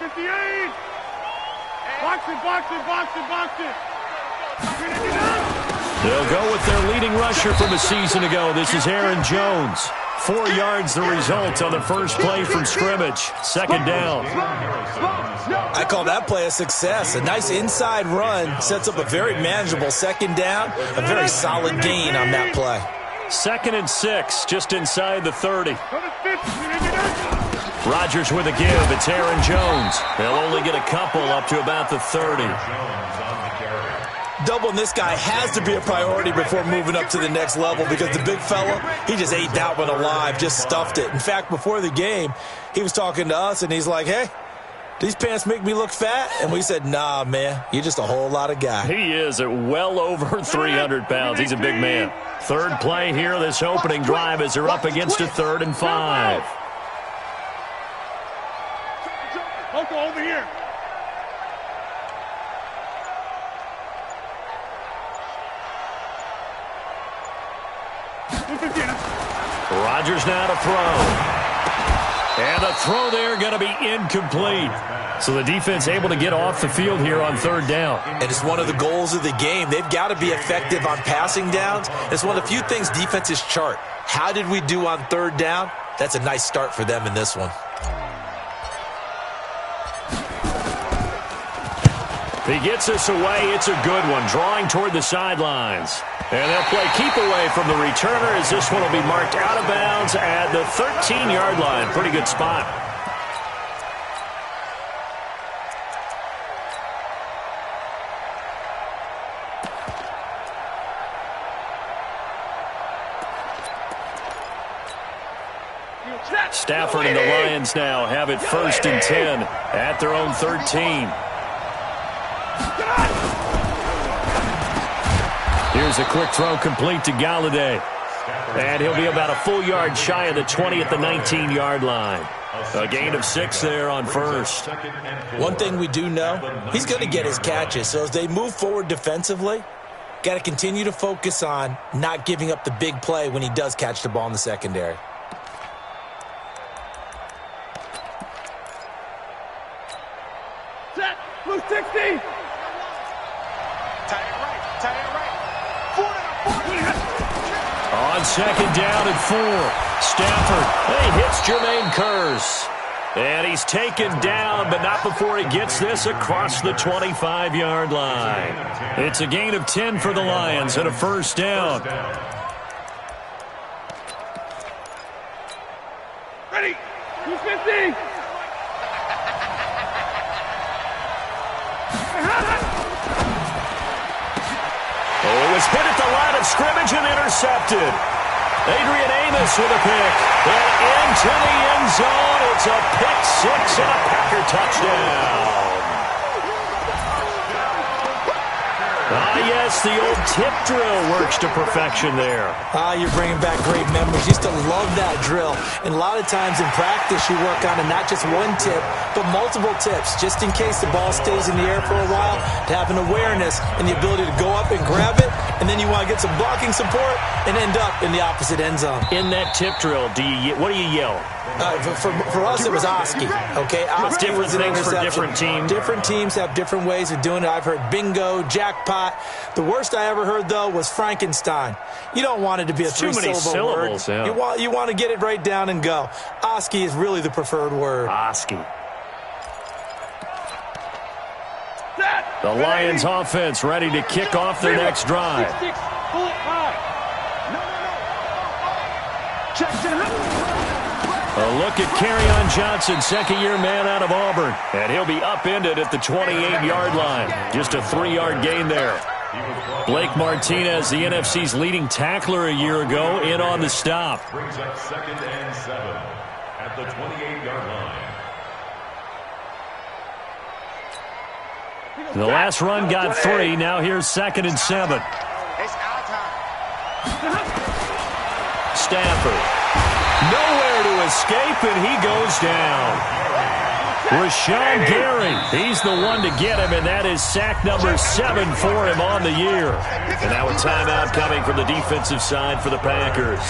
58. Box it, box it, box it, box it. They'll go with their leading rusher from a season ago. This is Aaron Jones. 4 yards the result on the first play from scrimmage. Second down. I call that play a success. A nice inside run sets up a very manageable second down. A very solid gain on that play. 2nd and 6, just inside the 30. Rodgers with a give. It's Aaron Jones. They'll only get a couple up to about the 30. Doubling this guy has to be a priority before moving up to the next level because the big fella, he just ate that one alive, just stuffed it. In fact, before the game, he was talking to us, and he's like, hey, these pants make me look fat? And we said, nah, man, you're just a whole lot of guy. He is at well over 300 pounds. He's a big man. Third play here, this opening drive, as they're up against a 3rd and 5. Local over here. Rodgers now to throw. And the throw there going to be incomplete. So the defense able to get off the field here on 3rd down. And it's one of the goals of the game. They've got to be effective on passing downs. It's one of the few things defenses chart. How did we do on 3rd down? That's a nice start for them in this one. If he gets this away, it's a good one. Drawing toward the sidelines. And they'll play keep away from the returner as this one will be marked out of bounds at the 13-yard line. Pretty good spot. Stafford and the Lions now have it 1st and 10 at their own 13. Here's a quick throw complete to Galladay. And he'll be about a full yard shy of the 20 at the 19-yard line. A gain of 6 there on 1st. One thing we do know, he's going to get his catches. So as they move forward defensively, got to continue to focus on not giving up the big play when he does catch the ball in the secondary. Set. Blue 60. On 2nd down and 4, Stafford, he hits Jermaine Kearse. And he's taken down, but not before he gets this across the 25-yard line. It's a gain of 10 for the Lions and a 1st down. Ready. 250. Oh, it was hit at the line of scrimmage and intercepted. Adrian Amos with a pick. And into the end zone. It's a pick 6 and a Packer touchdown. Ah, yes, the old tip drill works to perfection there. You're bringing back great memories. Used to love that drill. And a lot of times in practice, you work on it, not just one tip, but multiple tips, just in case the ball stays in the air for a while, to have an awareness and the ability to go up and grab it, and then you want to get some blocking support and end up in the opposite end zone. In that tip drill, what do you yell? For us, it was Oski. Okay, Oski different was an things for interception. different teams. Different teams have different ways of doing it. I've heard bingo, jackpot. The worst I ever heard, though, was Frankenstein. You don't want it to be a three-syllable word. Yeah. You want to get it right down and go. Oski is really the preferred word. Oski. The Lions offense ready to kick off their next drive. A look at Kerryon Johnson, second-year man out of Auburn. And he'll be upended at the 28-yard line. Just a 3-yard gain there. Blake Martinez, the NFC's leading tackler a year ago, in on the stop. Brings up 2nd and 7 at the 28-yard line. The last run got 3. Now here's 2nd and 7. Stafford. Nowhere to escape, and he goes down. Rashawn Gary, he's the one to get him, and that is sack number 7 for him on the year. And now a timeout coming from the defensive side for the Packers.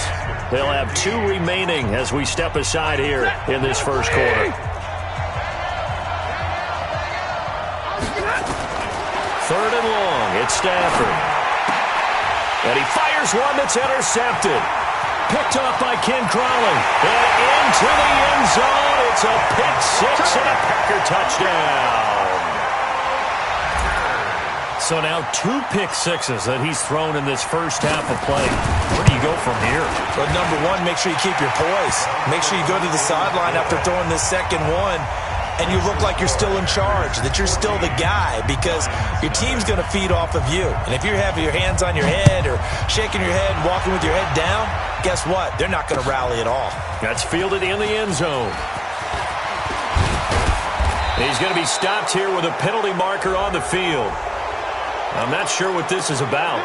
They'll have 2 remaining as we step aside here in this first quarter. 3rd and long. It's Stafford. And he fires one that's intercepted. Picked off by Ken Crawley. And into the end zone. It's a pick six and a Packer touchdown. So now 2 pick sixes that he's thrown in this first half of play. Where do you go from here? Well, number one, make sure you keep your poise. Make sure you go to the sideline after throwing this second one, and you look like you're still in charge, that you're still the guy, because your team's going to feed off of you. And if you're having your hands on your head or shaking your head and walking with your head down, guess what? They're not going to rally at all. That's fielded in the end zone. He's going to be stopped here with a penalty marker on the field. I'm not sure what this is about.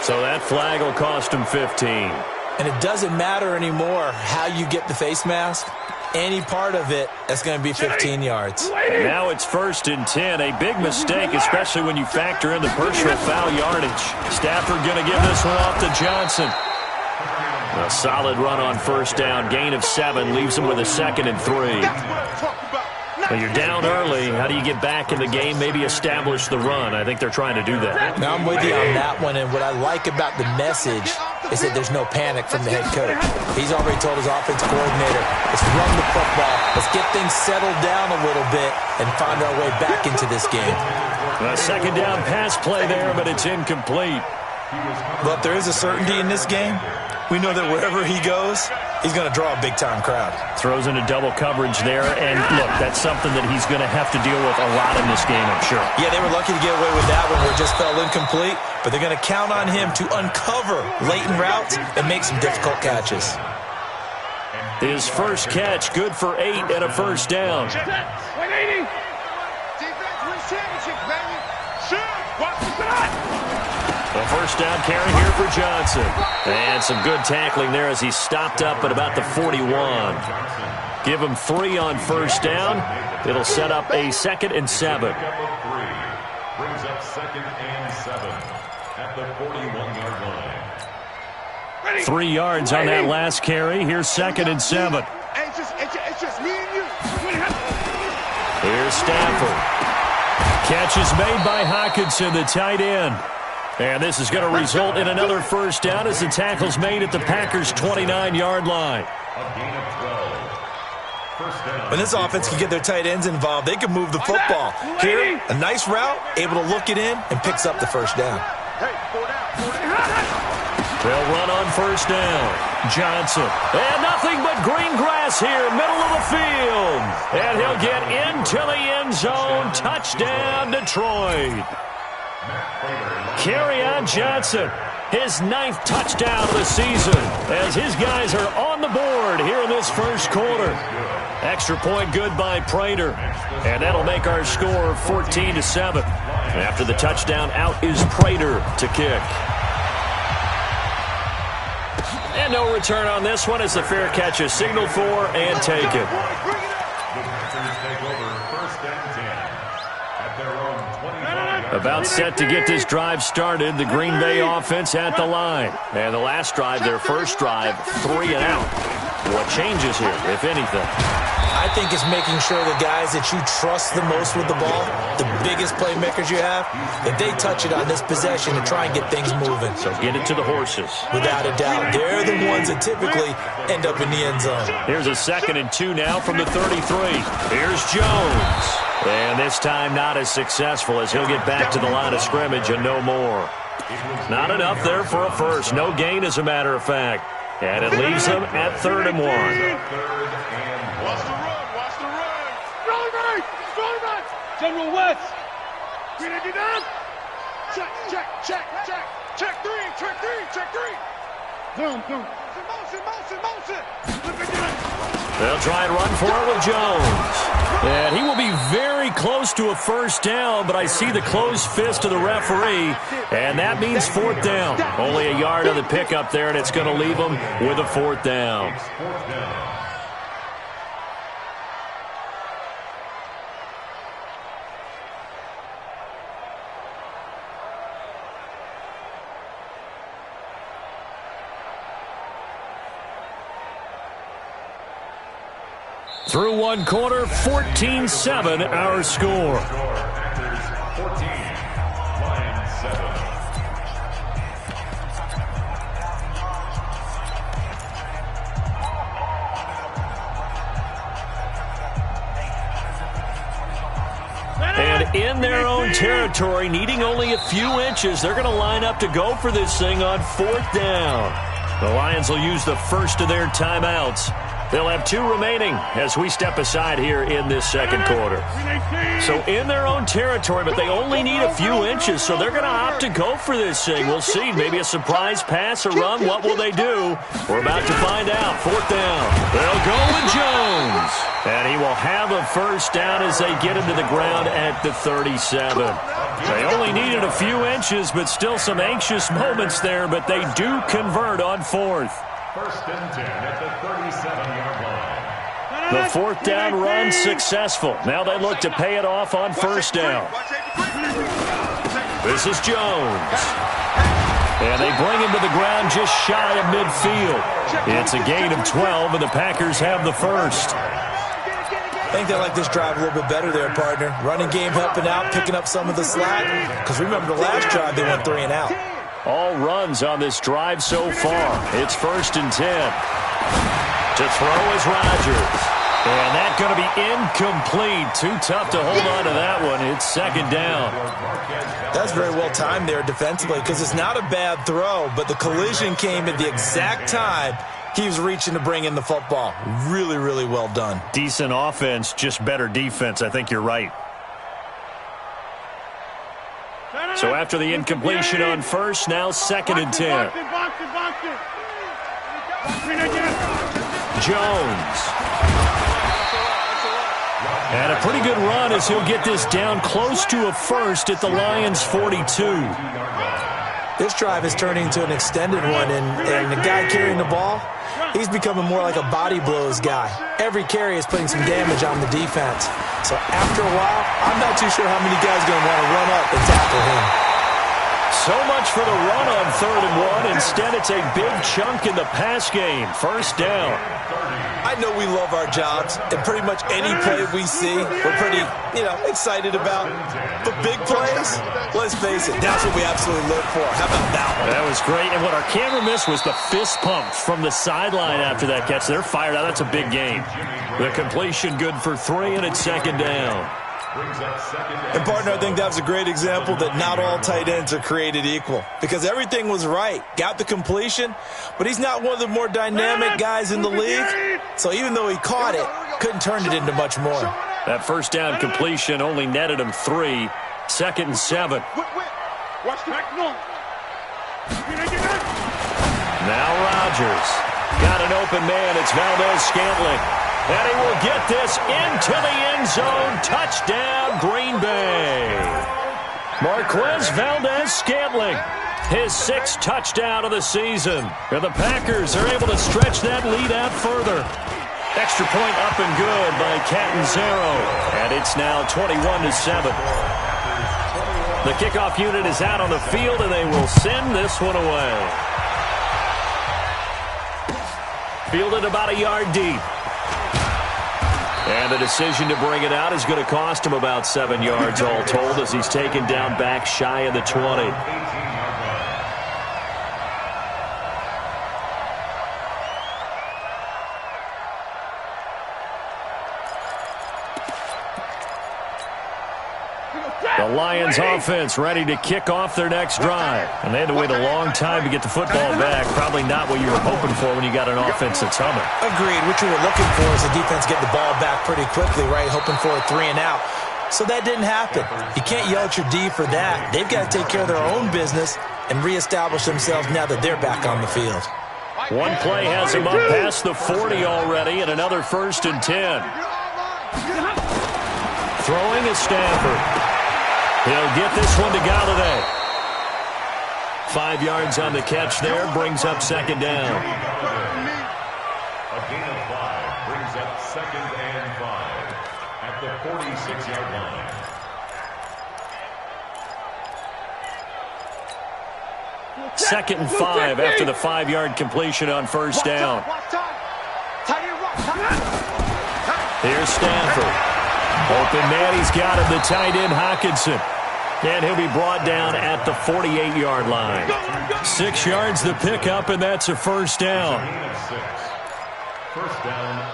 So that flag will cost him 15. And it doesn't matter anymore how you get the face mask. Any part of it, that's going to be 15 yards. And now it's 1st and 10. A big mistake, especially when you factor in the personal foul yardage. Stafford going to give this one off to Johnson. A solid run on 1st down. Gain of 7 leaves him with a 2nd and 3. Well, you're down early. How do you get back in the game, maybe establish the run? I think they're trying to do that. Now, I'm with you on that one, and what I like about the message is that there's no panic from the head coach. He's already told his offensive coordinator, let's run the football, let's get things settled down a little bit and find our way back into this game. A 2nd down pass play there, but it's incomplete. But there is a certainty in this game. We know that wherever he goes, he's going to draw a big-time crowd. Throws into double coverage there, and look, that's something that he's going to have to deal with a lot in this game, I'm sure. Yeah, they were lucky to get away with that one where it just fell incomplete, but they're going to count on him to uncover latent routes and make some difficult catches. His first catch, good for 8 and a 1st down. 180. Defense wins championship, baby. Shoot. Watch the shot. A 1st down carry here for Johnson. And some good tackling there as he stopped up at about the 41. Give him 3 on 1st down. It'll set up a 2nd and 7. Brings up 2nd and 7 at the 41-yard line. 3 yards on that last carry. Here's 2nd and 7. It's just me and you. Here's Stafford. Catch is made by Hockenson, the tight end. And this is going to result in another 1st down as the tackle's made at the Packers' 29-yard line. When this offense can get their tight ends involved, they can move the football. Here, a nice route, able to look it in, and picks up the 1st down. They'll run on 1st down. Johnson. And nothing but green grass here, middle of the field. And he'll get into the end zone. Touchdown, Detroit. Kerryon Johnson, his 9th touchdown of the season, as his guys are on the board here in this first quarter. Extra point good by Prater, and that'll make our score 14-7. After the touchdown, out is Prater to kick. And no return on this one as the fair catch is signaled for and taken. About set to get this drive started, the Green Bay offense at the line. And the last drive, their first drive, 3 and out. What changes here, if anything? I think it's making sure the guys that you trust the most with the ball, the biggest playmakers you have, that they touch it on this possession to try and get things moving. So get it to the horses. Without a doubt. They're the ones that typically end up in the end zone. Here's a 2nd and 2 now from the 33. Here's Jones. And this time not as successful as he'll get back to the line of scrimmage and no more. Not enough there for a first. No gain, as a matter of fact. And it leaves him at 3rd and 1. Watch the run. Watch the run. Strong back. General West. Green, you done? Check. Check 3. Check 3. Zoom. Motion. Look at that. They'll try and run for it with Jones. And he will be very close to a 1st down, but I see the closed fist of the referee, and that means 4th down. Only a yard on the pickup there, and it's going to leave him with a 4th down. Through one quarter, 14-7 our score. in their own territory, needing only a few inches. They're going to line up to go for this thing on 4th down. The Lions will use the first of their timeouts. They'll have 2 remaining as we step aside here in this second quarter. So in their own territory, but they only need a few inches, so they're going to opt to go for this thing. We'll see. Maybe a surprise pass or run. What will they do? We're about to find out. 4th down. They'll go with Jones. And he will have a first down as they get him to the ground at the 37. They only needed a few inches, but still some anxious moments there, but they do convert on 4th. 1st and 10 at the 37-yard line. The 4th down run successful. Now they look to pay it off on 1st down. This is Jones. And they bring him to the ground just shy of midfield. It's a gain of 12, and the Packers have the first. I think they like this drive a little bit better there, partner. Running game helping out, picking up some of the slack. Because remember the last drive, they went 3 and out. All runs on this drive so far. It's 1st and 10. To throw is Rodgers. And that's going to be incomplete. Too tough to hold on to that one. It's 2nd down. That's very well timed there defensively because it's not a bad throw, but the collision came at the exact time he was reaching to bring in the football. Really, really well done. Decent offense, just better defense. I think you're right. So after the incompletion on 1st, now 2nd and 10. Jones. And a pretty good run as he'll get this down close to a first at the Lions' 42. This drive is turning into an extended one, and the guy carrying the ball, he's becoming more like a body blows guy. Every carry is putting some damage on the defense. So after a while, I'm not too sure how many guys are going to want to run up and tackle him. So much for the run on 3rd and 1. Instead, it's a big chunk in the pass game. 1st down. I know we love our jobs, and pretty much any play we see, we're pretty, excited about. But big plays, let's face it, that's what we absolutely live for. How about that one? That was great, and what our camera missed was the fist pump from the sideline after that catch. They're fired out. That's a big game. The completion good for 3, and it's 2nd down. And, partner, I think that was a great example that not all tight ends are created equal because everything was right. Got the completion, but he's not one of the more dynamic guys in the league. So even though he caught it, couldn't turn it into much more. That 1st down completion only netted him 3. 2nd and 7. Now Rodgers. Got an open man. It's Valdez-Scantling. And he will get this into the end zone. Touchdown, Green Bay. Marquez Valdez-Scantling, his 6th touchdown of the season. And the Packers are able to stretch that lead out further. Extra point up and good by Catanzaro. And it's now 21-7. The kickoff unit is out on the field, and they will send this one away. Fielded about a yard deep. And the decision to bring it out is going to cost him about 7 yards all told as he's taken down back shy of the 20. The Lions offense ready to kick off their next drive. And they had to wait a long time to get the football back. Probably not what you were hoping for when you got an offense that's humming. Agreed. What you were looking for is the defense getting the ball back pretty quickly, right? Hoping for a 3 and out. So that didn't happen. You can't yell at your D for that. They've got to take care of their own business and reestablish themselves now that they're back on the field. One play has him up past the 40 already, and another 1st and 10. Throwing is Stafford. He'll get this one to Galladay. 5 yards on the catch there, brings up 2nd down. A gain of 5 brings up 2nd and 5 at the 46-yard line. Second and 5 after the 5-yard completion on 1st down. Here's Stafford. Open man, he's got him, the tight end Hockenson. And he'll be brought down at the 48-yard line. 6 yards the pickup, and that's a 1st down.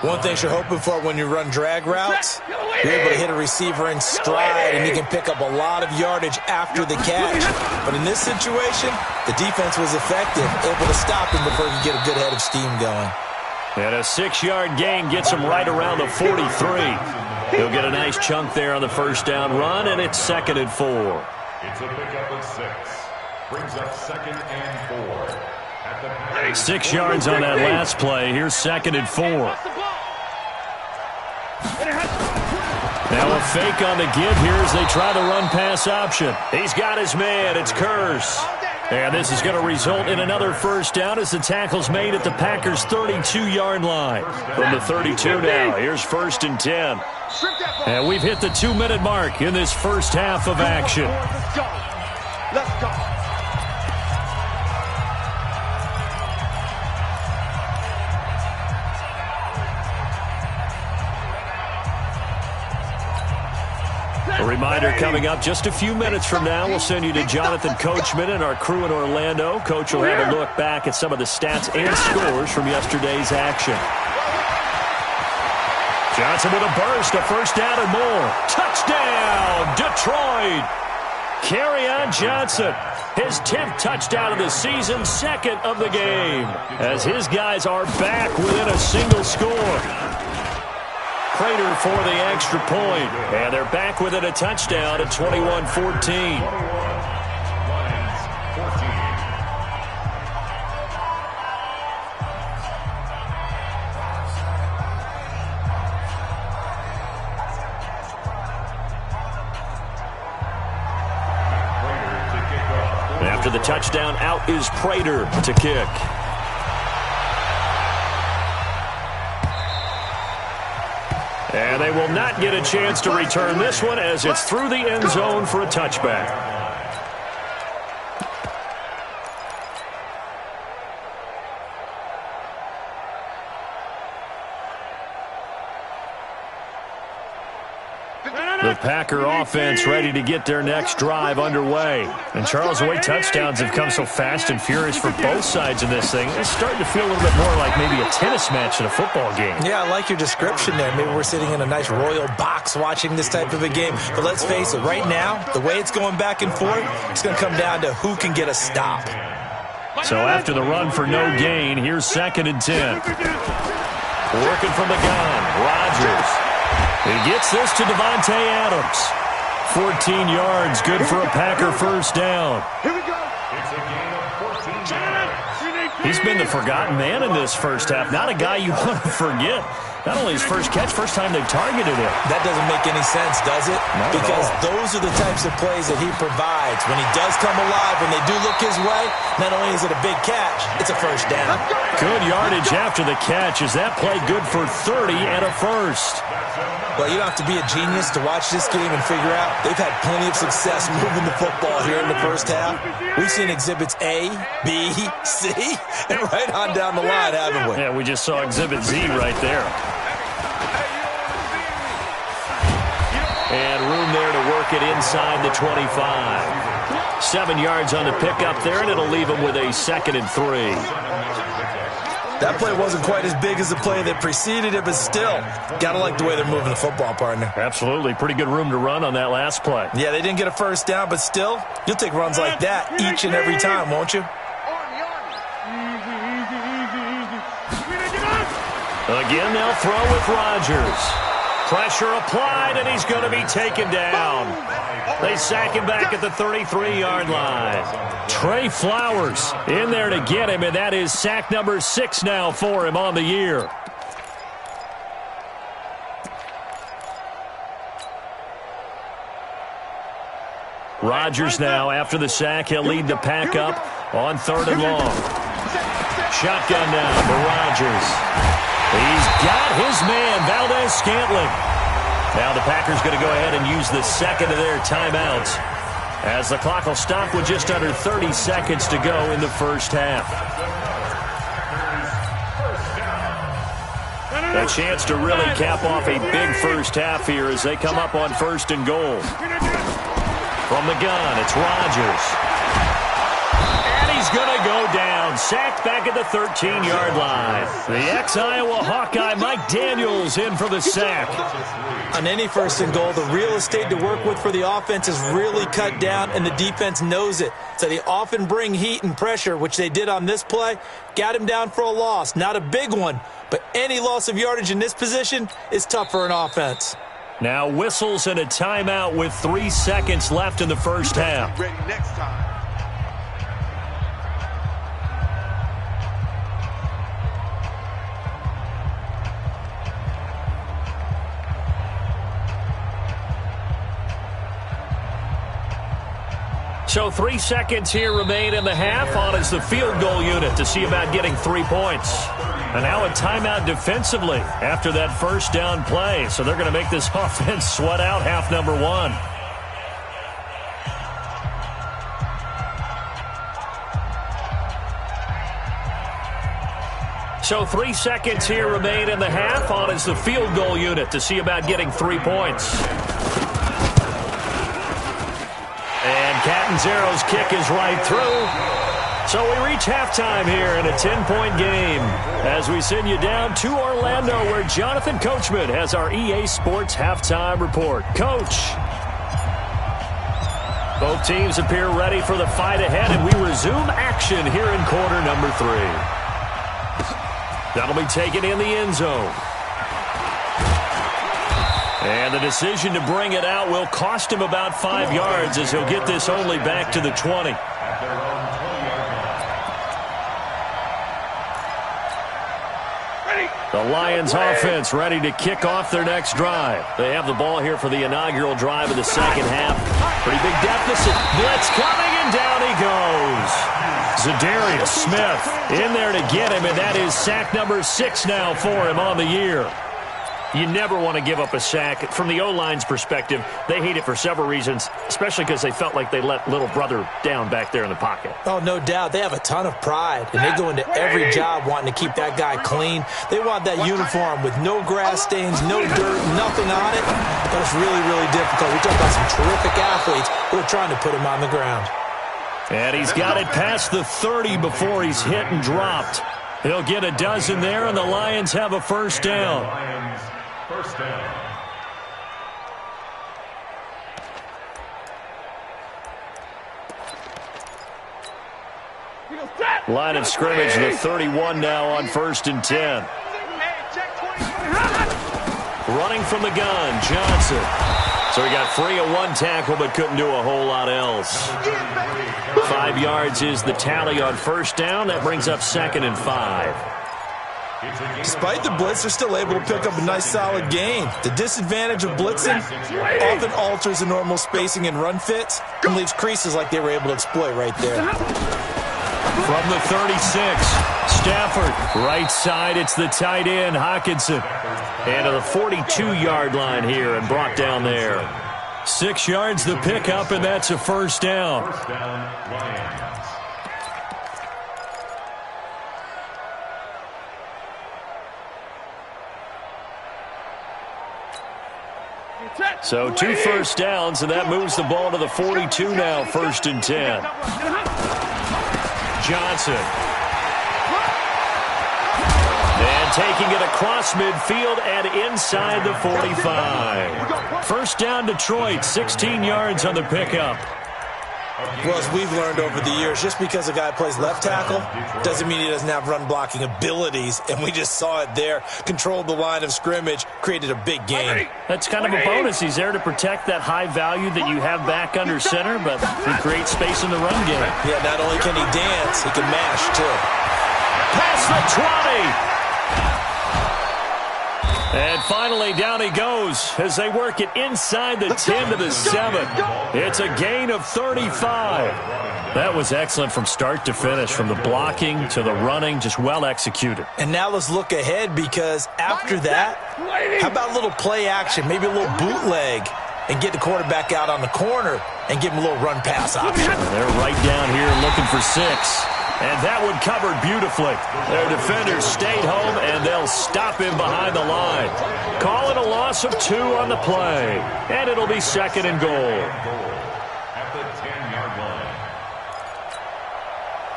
One thing you're hoping for when you run drag routes, You're able to hit a receiver in stride, and he can pick up a lot of yardage after the catch. But in this situation, the defense was effective, able to stop him before he could get a good head of steam going. And a 6-yard gain gets him right around the 43. He'll get a nice chunk there on the first down run, and it's 2nd and 4. It's a pickup of 6. Brings up 2nd and 4. 6 yards on that last play. Here's 2nd and 4. Now a fake on the give here as they try the run-pass option. He's got his man. It's Curse. And this is going to result in another first down as the tackle's made at the Packers' 32-yard line. From the 32 now, here's 1st and 10. And we've hit the 2-minute mark in this first half of action. Let's go. A reminder coming up just a few minutes from now, we'll send you to Jonathan Coachman and our crew in Orlando. Coach will have a look back at some of the stats and scores from yesterday's action. Johnson with a burst, a first down and more. Touchdown, Detroit! Kerryon Johnson, his 10th touchdown of the season, 2nd of the game, as his guys are back within a single score. Prater for the extra point, and they're back within a touchdown at 21-14. After the touchdown, out is Prater to kick. And they will not get a chance to return this one as it's through the end zone for a touchback. The Packer offense ready to get their next drive underway. And Charles, the way touchdowns have come so fast and furious for both sides in this thing, it's starting to feel a little bit more like maybe a tennis match in a football game. Yeah, I like your description there. Maybe we're sitting in a nice royal box watching this type of a game. But let's face it, right now, the way it's going back and forth, it's going to come down to who can get a stop. So after the run for no gain, here's 2nd and 10. Working from the gun, Rodgers. He gets this to Devontae Adams. 14 yards, good for a Packer first down. Here we go. It's a gain of 14 yards. He's been the forgotten man in this first half. Not a guy you want to forget. Not only his first catch, first time they've targeted him. That doesn't make any sense, does it? Not because at all. those are the types of plays that he provides. When he does come alive, when they do look his way, not only is it a big catch, it's a first down. Good yardage after the catch. Is that play good for 30 and a first? Well, you don't have to be a genius to watch this game and figure out they've had plenty of success moving the football here in the first half. We've seen exhibits A, B, C, and right on down the line, haven't we? Yeah, we just saw exhibit Z right there. And room there to work it inside the 25. 7 yards on the pickup there, and it'll leave him with a 2nd and 3. That play wasn't quite as big as the play that preceded it, but still, gotta like the way they're moving the football, partner. Absolutely. Pretty good room to run on that last play. Yeah, they didn't get a first down, but still, you'll take runs like that each and every time, won't you? Again, they'll throw with Rodgers. Pressure applied, and he's going to be taken down. They sack him back at the 33-yard line. Trey Flowers in there to get him, and that is sack number 6 now for him on the year. Rodgers now, after the sack, he'll lead the pack up on 3rd and long. Shotgun now for Rodgers. He's got his man, Valdez-Scantling. Now the Packers going to go ahead and use the 2nd of their timeouts as the clock will stop with just under 30 seconds to go in the first half. A chance to really cap off a big first half here as they come up on 1st and goal. From the gun, it's Rodgers. And he's going to go down. and sacked back at the 13-yard line. The ex-Iowa Hawkeye Mike Daniels in for the sack. On any first and goal, the real estate to work with for the offense is really cut down, and the defense knows it. So they often bring heat and pressure, which they did on this play. Got him down for a loss. Not a big one, but any loss of yardage in this position is tough for an offense. Now whistles and a timeout with 3 seconds left in the first half. Ready next time. So 3 seconds here remain in the half. On is the field goal unit to see about getting 3 points. And now a timeout defensively after that first down play. So they're going to make this offense sweat out half number 1. So 3 seconds here remain in the half. On is the field goal unit to see about getting 3 points. And Catanzaro's kick is right through. So we reach halftime here in a 10-point game as we send you down to Orlando where Jonathan Coachman has our EA Sports halftime report. Coach. Both teams appear ready for the fight ahead, and we resume action here in quarter number 3. That'll be taken in the end zone. And the decision to bring it out will cost him about 5 yards as he'll get this only back to the 20. The Lions offense ready to kick off their next drive. They have the ball here for the inaugural drive of the second half. Pretty big deficit. Blitz coming, and down he goes. Zadarius Smith in there to get him, and that is sack number 6 now for him on the year. You never want to give up a sack. From the O-line's perspective, they hate it for several reasons, especially because they felt like they let little brother down back there in the pocket. Oh, no doubt. They have a ton of pride, and they go into every job wanting to keep that guy clean. They want that uniform with no grass stains, no dirt, nothing on it. But it's really, really difficult. We talk about some terrific athletes who are trying to put him on the ground. And he's got it past the 30 before he's hit and dropped. He'll get a dozen there, and the Lions have a first down. First down. Line of scrimmage, the 31 now on 1st and 10. Running from the gun, Johnson. So he got free of 1 tackle but couldn't do a whole lot else. 5 yards is the tally on first down. That brings up 2nd and 5. Despite the blitz, they're still able to pick up a nice solid gain. The disadvantage of blitzing often alters the normal spacing and run fits and leaves creases like they were able to exploit right there. From the 36, Stafford, right side, it's the tight end, Hockenson. And to the 42-yard line here and brought down there. 6 yards the pickup, and that's a first down. First down, Lions. So 2 first downs, and that moves the ball to the 42 now, 1st and 10. Johnson. And taking it across midfield and inside the 45. First down, Detroit, 16 yards on the pickup. Well, as we've learned over the years, just because a guy plays left tackle doesn't mean he doesn't have run-blocking abilities, and we just saw it there. Controlled the line of scrimmage, created a big gain. That's kind of a bonus. He's there to protect that high value that you have back under center, but he creates space in the run game. Yeah, not only can he dance, he can mash, too. Past the 20. And finally, down he goes as they work it inside the 10 to the 7. It's a gain of 35. That was excellent from start to finish, from the blocking to the running, just well executed. And now let's look ahead, because after that, how about a little play action, maybe a little bootleg, and get the quarterback out on the corner and give him a little run pass option. They're right down here looking for 6. And that one covered beautifully. Their defenders stayed home, and they'll stop him behind the line. Call it a loss of 2 on the play. And it'll be 2nd and goal. At the 10-yard line.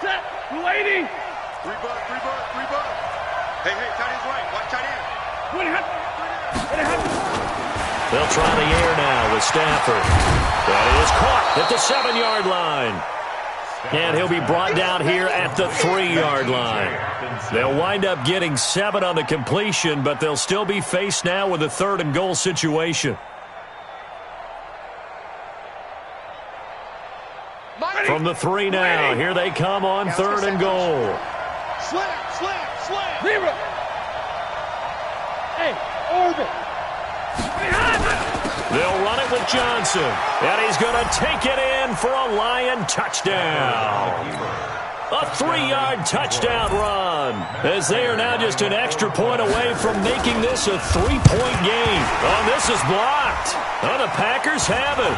Set, waiting. Hey, tight end's right. Watch tight end. They'll try the air now with Stafford. That is caught at the 7-yard line. And he'll be brought down here at the 3-yard line. They'll wind up getting 7 on the completion, but they'll still be faced now with a 3rd and goal situation. From the 3 now, here they come on 3rd and goal. Slam. Hey, orbit. They'll run it with Johnson, and he's going to take it in for a Lion touchdown. A 3-yard touchdown run, as they are now just an extra point away from making this a 3-point game. Oh, this is blocked. Oh, the Packers have it.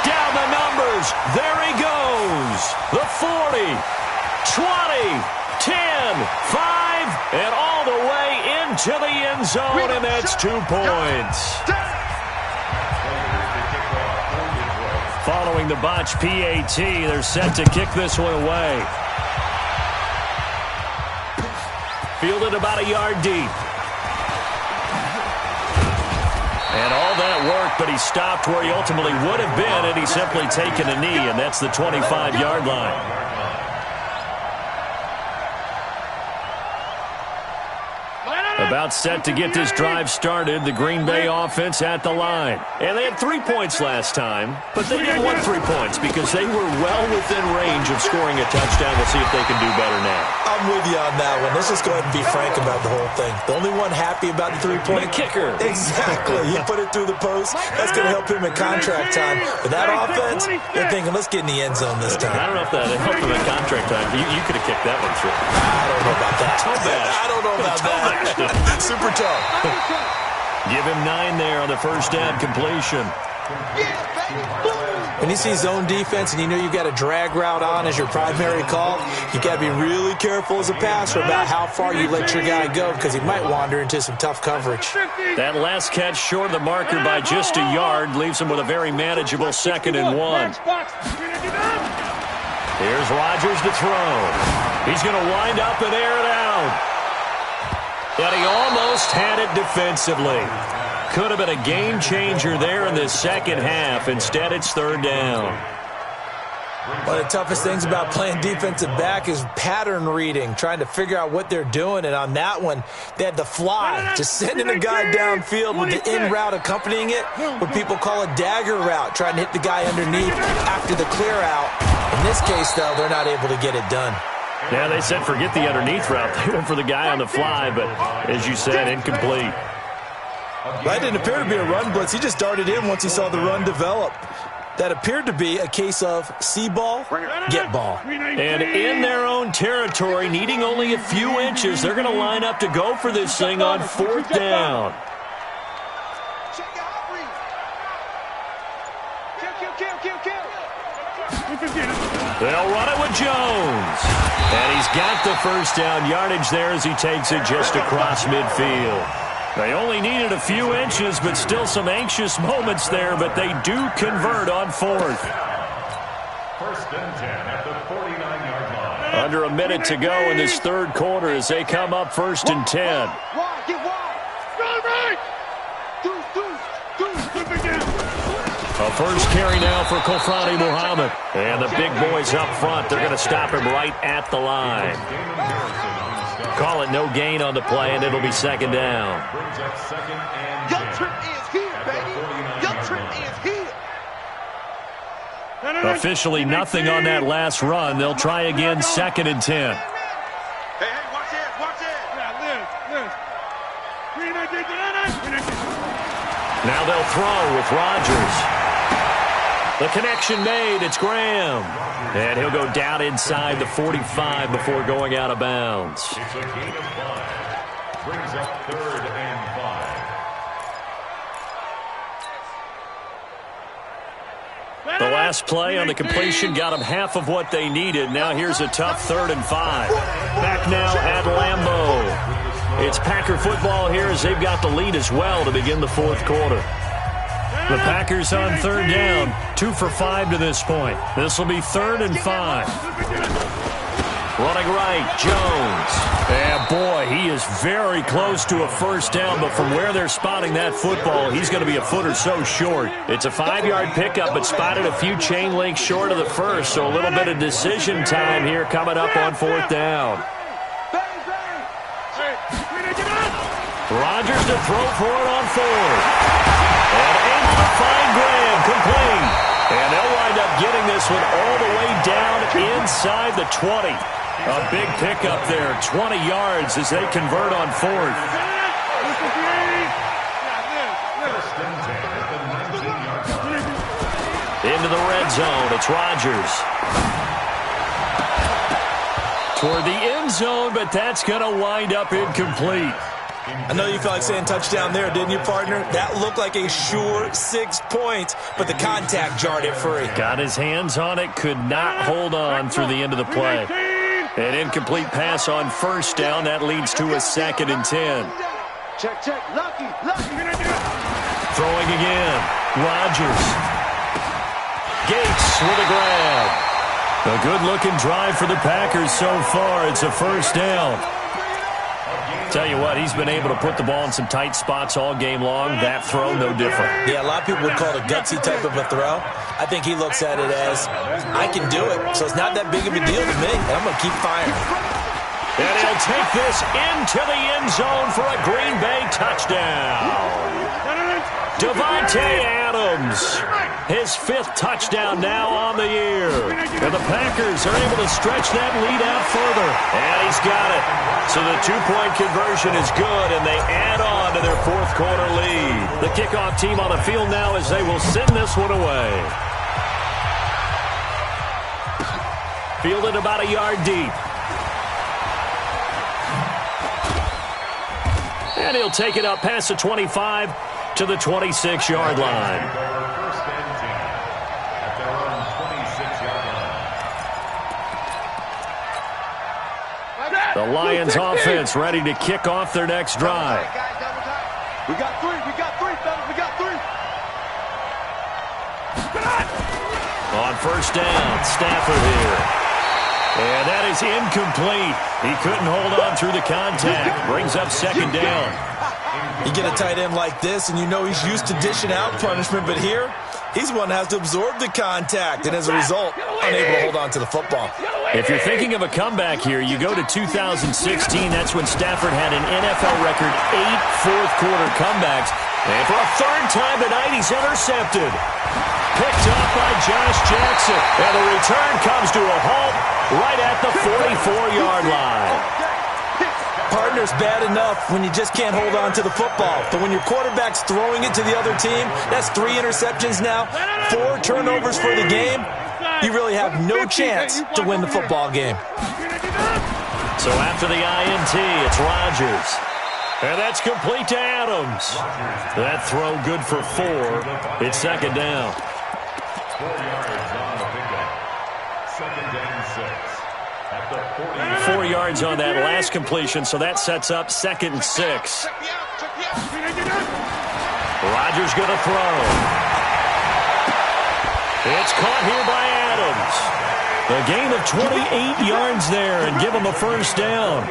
Down the numbers. There he goes. The 40, 20, 10, 5, and all the way into the end zone, and that's 2 points. Following the botch PAT, they're set to kick this one away. Fielded about a yard deep. And all that work, but he stopped where he ultimately would have been had he simply taken a knee, and that's the 25-yard line. About set to get this drive started, the Green Bay offense at the line. And they had 3 points last time, but they didn't want 3 points because they were well within range of scoring a touchdown. We'll see if they can do better now. I'm with you on that one. Let's just go ahead and be frank about the whole thing. The only one happy about the 3-point kicker. Exactly. He put it through the post. That's going to help him in contract time. But that offense, they're thinking, let's get in the end zone this time. I don't know if that helped him in contract time. You could have kicked that one through. I don't know about that. I don't know about that. Super tough. Give him 9 there on the first down completion. When you see zone defense and you know you've got a drag route on as your primary call, you got to be really careful as a passer about how far you let your guy go because he might wander into some tough coverage. That last catch short of the marker by just a yard leaves him with a very manageable 2nd and 1. Here's Rodgers to throw. He's going to wind up and air it out. And he almost had it defensively. Could have been a game changer there in the second half. Instead, it's 3rd down. One of the toughest things about playing defensive back is pattern reading, trying to figure out what they're doing. And on that one, they had the fly, just sending a guy downfield with the in route accompanying it, what people call a dagger route, trying to hit the guy underneath after the clear out. In this case, though, they're not able to get it done. Yeah, they said forget the underneath route. They went for the guy on the fly, but as you said, incomplete. That didn't appear to be a run blitz. He just darted in once he saw the run develop. That appeared to be a case of see ball, get ball. And in their own territory, needing only a few inches, they're going to line up to go for this thing on 4th down. They'll run it with Jones. And he's got the first down yardage there as he takes it just across midfield. They only needed a few inches, but still some anxious moments there, but they do convert on 4th. 1st and 10 at the 49-yard line. Under a minute to go in this 3rd quarter as they come up 1st and 10. A first carry now for Kofrani Muhammad. And the big boys up front, they're going to stop him right at the line. Call it no gain on the play, and it'll be 2nd down. Young Trip is here, baby. Young Trip is here. Officially nothing on that last run. They'll try again 2nd and 10. Hey, watch this, watch this. Now they'll throw with Rodgers. The connection made. It's Graham. And he'll go down inside the 45 before going out of bounds. It's a gain of 5. Brings up 3rd and 5. The last play on the completion got them half of what they needed. Now here's a tough 3rd and 5. Back now at Lambeau. It's Packer football here as they've got the lead as well to begin the 4th quarter. The Packers on 3rd down, 2 for 5 to this point. This will be 3rd and 5. Running right, Jones. And boy, he is very close to a first down, but from where they're spotting that football, he's going to be a foot or so short. It's a 5-yard pickup, but spotted a few chain links short of the first, so a little bit of decision time here coming up on 4th down. Rodgers to throw for it on 4th. And able to find Graham, complete. And they'll wind up getting this one all the way down inside the 20. A big pickup there, 20 yards as they convert on 4th. Into the red zone, it's Rodgers. Toward the end zone, but that's going to wind up incomplete. I know you felt like saying touchdown there, didn't you, partner? That looked like a sure 6 points, but the contact jarred it free. Got his hands on it, could not hold on through the end of the play. An incomplete pass on first down. That leads to a 2nd and 10. Check. Lucky. Throwing again. Rodgers. Gates with a grab. A good-looking drive for the Packers so far. It's a first down. Tell you what, he's been able to put the ball in some tight spots all game long. That throw, no different. Yeah, a lot of people would call it a gutsy type of a throw. I think he looks at it as, I can do it, so it's not that big of a deal to me, and I'm going to keep firing. And he'll take this into the end zone for a Green Bay touchdown. Davante Adams, his 5th touchdown now on the year. And the Packers are able to stretch that lead out further. And he's got it. So the 2-point conversion is good, and they add on to their 4th quarter lead. The kickoff team on the field now as they will send this one away. Fielded about a yard deep. And he'll take it up past the 25 to the 26-yard line. The Lions offense ready to kick off their next drive. We got three, fellas. We got 3. On first down, Stafford here. And that is incomplete. He couldn't hold on through the contact. Brings up 2nd down. You get a tight end like this, and you know he's used to dishing out punishment, but here, he's one that has to absorb the contact, and as a result, unable to hold on to the football. If you're thinking of a comeback here, you go to 2016. That's when Stafford had an NFL record 8 fourth-quarter comebacks. And for a 3rd time tonight, he's intercepted. Picked up by Josh Jackson. And the return comes to a halt right at the 44-yard line. Partner's bad enough when you just can't hold on to the football. But when your quarterback's throwing it to the other team, that's 3 interceptions now, 4 turnovers for the game. You really have no chance to win the football game. So after the INT, it's Rodgers. And that's complete to Adams. That throw good for 4. It's 2nd down. 4 yards on the pickup. 2nd and 6. 4 yards on that last completion, so that sets up 2nd and 6. Rodgers going to throw. It's caught here by Adams. A gain of 28 yards there and give him a first down.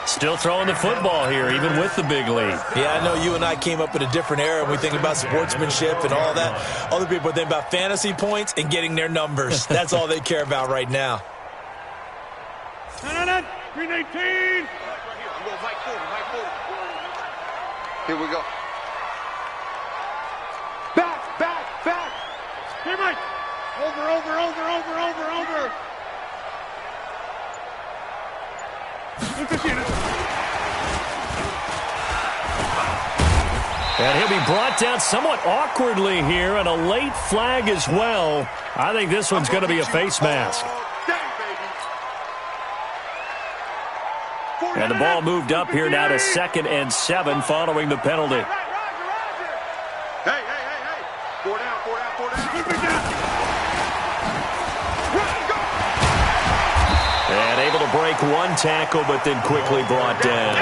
Still throwing the football here, even with the big lead. Yeah, I know you and I came up in a different era, and we think about sportsmanship and all that. Other people think about fantasy points and getting their numbers. That's all they care about right now. 319. Here we go. Back. Here, Mike. Over. And he'll be brought down somewhat awkwardly here, and a late flag as well. I think this one's going to be a face mask. And the ball moved up here now to 2nd and 7 following the penalty. Hey. 4 down. And able to break 1 tackle, but then quickly brought down.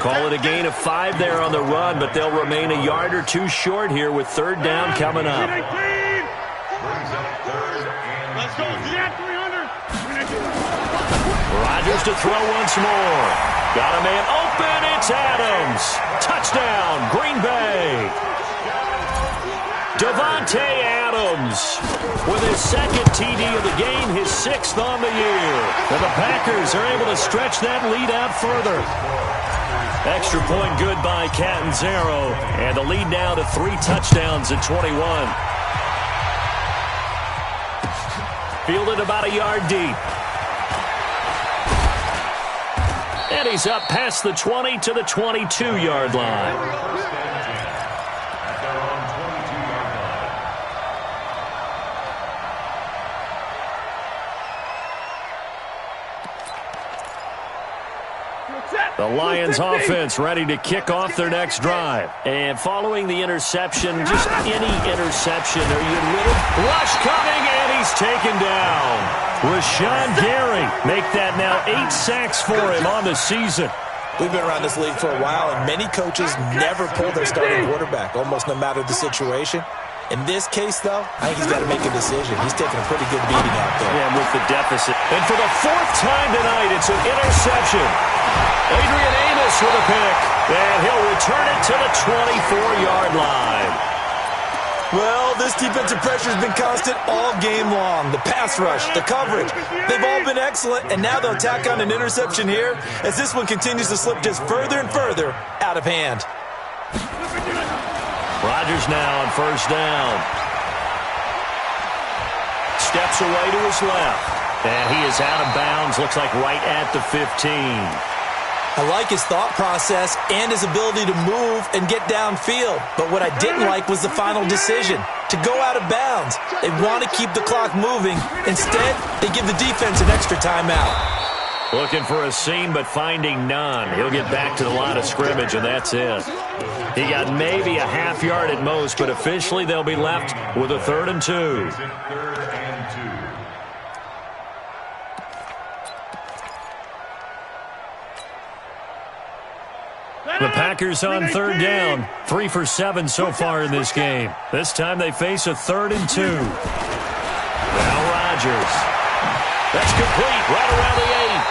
Call it a gain of 5 there on the run, but they'll remain a yard or 2 short here with 3rd down coming up. Brings up 3rd and 2. Let's go. 300. Rodgers to throw once more. Got a man open. It's Adams. Touchdown, Green Bay. Davante Adams with his second TD of the game, his 6th on the year. And the Packers are able to stretch that lead out further. Extra point good by Catanzaro. And the lead now to 3 touchdowns at 21. Fielded about a yard deep. And he's up past the 20 to the 22-yard line. The Lions offense ready to kick off their next drive. And following the interception, just any interception, are you a little rush coming, and he's taken down. Rashawn Gary make that now 8 sacks for him on the season. We've been around this league for a while, and many coaches never pull their starting quarterback, almost no matter the situation. In this case, though, I think he's got to make a decision. He's taking a pretty good beating out there. Yeah, with the deficit. And for the 4th time tonight, it's an interception. Adrian Amos with a pick. And he'll return it to the 24-yard line. Well, this defensive pressure has been constant all game long. The pass rush, the coverage, they've all been excellent. And now they'll tack on an interception here as this one continues to slip just further and further out of hand. Rodgers now on 1st down. Steps away to his left. And he is out of bounds, looks like right at the 15. I like his thought process and his ability to move and get downfield. But what I didn't like was the final decision, to go out of bounds. They want to keep the clock moving. Instead, they give the defense an extra timeout. Looking for a seam, but finding none. He'll get back to the line of scrimmage, and that's it. He got maybe a half yard at most, but officially they'll be left with a 3rd and 2. The Packers on 3rd down. 3 for 7 so far in this game. This time they face a 3rd and 2. Now Rodgers. That's complete right around the 8.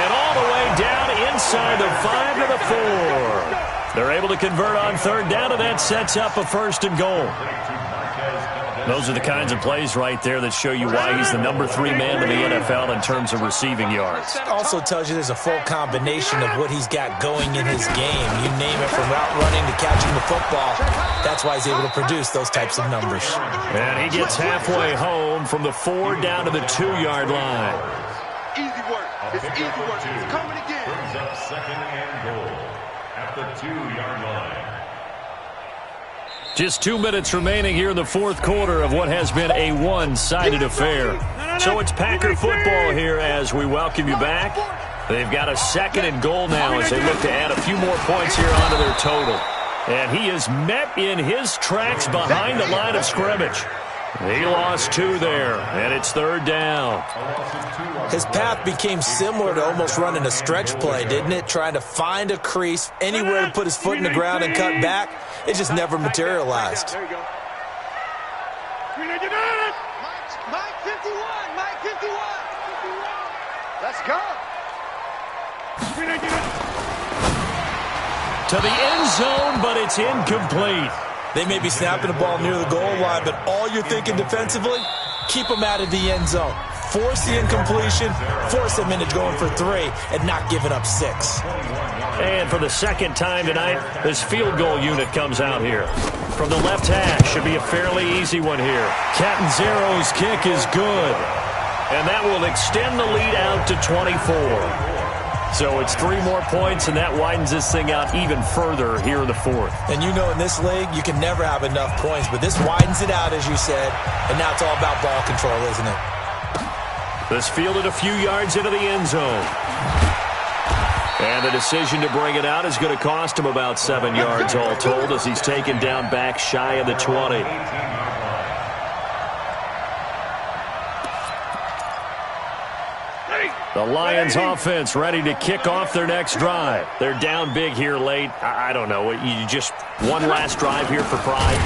And all the way down inside the 5 to the 4. They're able to convert on 3rd down, and that sets up a 1st and goal. Those are the kinds of plays right there that show you why he's the number 3 man in the NFL in terms of receiving yards. Also tells you there's a full combination of what he's got going in his game. You name it, from route running to catching the football. That's why he's able to produce those types of numbers. And he gets halfway home from the 4 down to the 2-yard line. Easy work. It's easy work. It's coming again. Brings up 2nd and goal at the 2-yard line. Just 2 minutes remaining here in the 4th quarter of what has been a one-sided affair. So it's Packer football here as we welcome you back. They've got a 2nd and goal now as they look to add a few more points here onto their total. And he is met in his tracks behind the line of scrimmage. He lost 2 there, and it's 3rd down. His path became similar to almost running a stretch play, didn't it? Trying to find a crease, anywhere to put his foot in the ground and cut back. It just never materialized. There you go. Mike 51. Mike 51. Let's go. To the end zone, but it's incomplete. They may be snapping the ball near the goal line, but all you're thinking defensively, keep them out of the end zone. Force the incompletion, force them into going for 3, and not giving up 6. And for the 2nd time tonight, this field goal unit comes out here. From the left hash, should be a fairly easy one here. Catanzaro's kick is good. And that will extend the lead out to 24. So it's 3 more points, and that widens this thing out even further here in the 4th. And you know in this league, you can never have enough points, but this widens it out, as you said, and now it's all about ball control, isn't it? This fielded a few yards into the end zone. And the decision to bring it out is going to cost him about 7 yards all told as he's taken down back shy of the 20. The Lions offense ready to kick off their next drive. They're down big here late. I don't know. You just one last drive here for pride?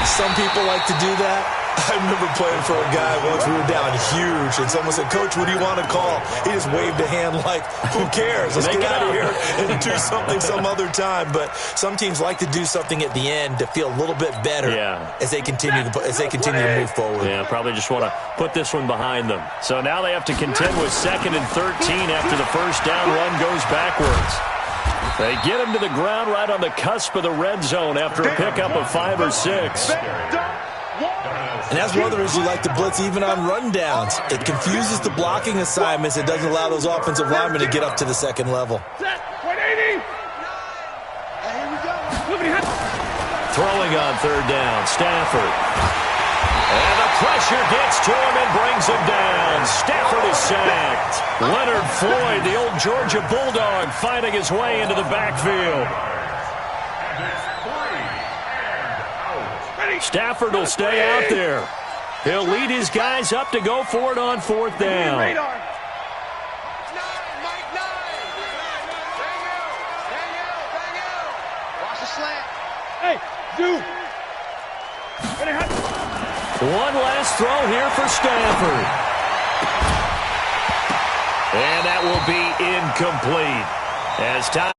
Some people like to do that. I remember playing for a guy once. We were down huge, and someone said, "Coach, what do you want to call?" He just waved a hand like, "Who cares? Let's get out of here and do something some other time." But some teams like to do something at the end to feel a little bit better as they continue to move forward. Yeah, probably just want to put this one behind them. So now they have to contend with 2nd and 13 after the first down run goes backwards. They get him to the ground right on the cusp of the red zone after a pickup of 5 or 6. And that's one of the reasons you like to blitz even on rundowns. It confuses the blocking assignments. It doesn't allow those offensive linemen to get up to the second level. Throwing on 3rd down, Stafford. And the pressure gets to him and brings him down. Stafford is sacked. Leonard Floyd, the old Georgia Bulldog, fighting his way into the backfield. Stafford will stay out there. He'll lead his guys up to go for it on 4th down. Hey, dude. One last throw here for Stafford. And that will be incomplete. As time